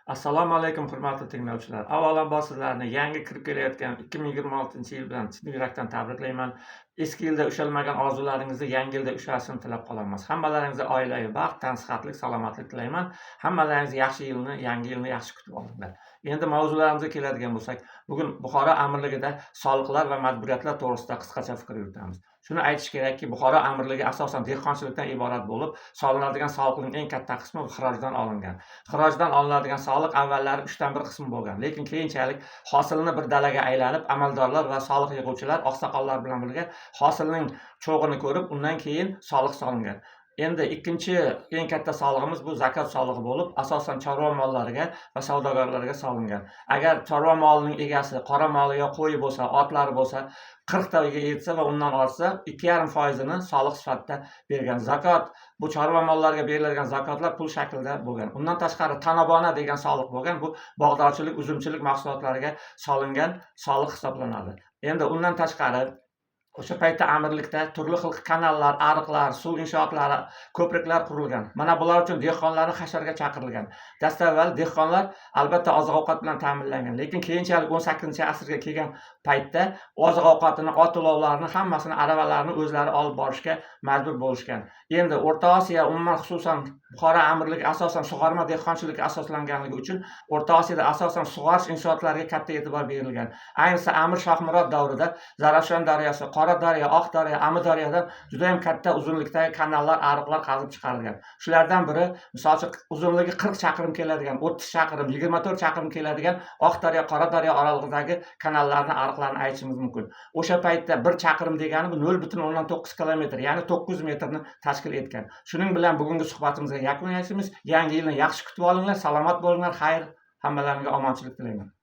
Assalomu alaykum, hurmatli tinglovchilar. Avvalambor sizlarni yangi kirib kelayotgan 2026-yil bilan chin yurakdan tabriklayman. Eski yilda ushalmagan orzularingizni yangi yilda ushlashini tilab qolamiz. Hammalaringizga oilaviy baxt, tansihatlik, salomatlik tilayman. Hammalaringiz yaxshi yilni, yangi yilni yaxshi kutib olinglar. Endi mavzularimizga keladigan bo'lsak, bugun Buxoro amirligida soliqlar va majburiyatlar to'g'risida qisqacha fikr yuritamiz. Shuni aytish kerakki, Buxoro amirligi asosan dehqonchilikdan iborat bo'lib, solinadigan soliqning eng katta qismi xirojdan olingan. Xirojdan olinadigan soliq avvallari 1/3 qismi bo'lgan, lekin keyinchalik hosilni bir dalaga aylanib, amaldorlar va soliq yig'uvchilar oqsoqollar bilan birga hosilning cho'g'ini ko'rib, undan keyin soliq solingan. Endi ikkinchi eng katta solig'imiz bu zakot solig'i bo'lib, asosan chorva mollariga va savdogarlarga solingan. Agar chorva molining egasi qora moli yo qo'yi bo'lsa, otlari bo'lsa, 40 taga yetsa va undan ortsa 2,5% ni soliq sifatida bergan. Zakot bu chorva mollariga beriladigan zakotlar pul shaklida bo'lgan. Undan tashqari tanobona degan soliq bo'lgan. Bu bog'dorchilik, uzumchilik mahsulotlariga solingan soliq hisoblanadi. Endi undan tashqari o'sha paytda amirlikda turli xil kanallar, ariqlar, suv inshootlari, ko'priklar qurilgan. Mana bular uchun dehqonlarni hasharga chaqirilgan. Dastavval dehqonlar albatta oziq-ovqat bilan ta'minlangan, lekin keyinchalik 18-asrga kelgan paytda oziq-ovqatini, ot-ulovlarini hammasini aravalarni o'zlari olib borishga majbur bo'lishgan. Endi O'rta Osiyo, umuman xususan Buxoro amirligi asosan sug'orma dehqonchilikka asoslanganligi uchun O'rta Osiyoda asosan sug'orish inshootlariga katta e'tibor berilgan. Ayniqsa Amir Shohmurod davrida Zarafshon daryosi, Qora daryo, Oq daryo, Amudaryodan juda ham katta uzunlikdagi kanallar, ariqlar qazib chiqarilgan. Shulardan biri, masalan, uzunligi 40 chaqirim keladigan, 30 chaqirim, 24 chaqirim keladigan Oq daryo, Qora daryo oralig'idagi kanallarni, ariqlarni aytishimiz mumkin. O'sha paytda 1 chaqirim degani bu 0,9 kilometr, ya'ni 900 metrni tashkil etgan. Shuning bilan bugungi suhbatimizga yakun yasaymiz. Yangi yilni yaxshi kutib olinglar, salomat bo'linglar, xayr, hammalaringizga omonchilik tilayman.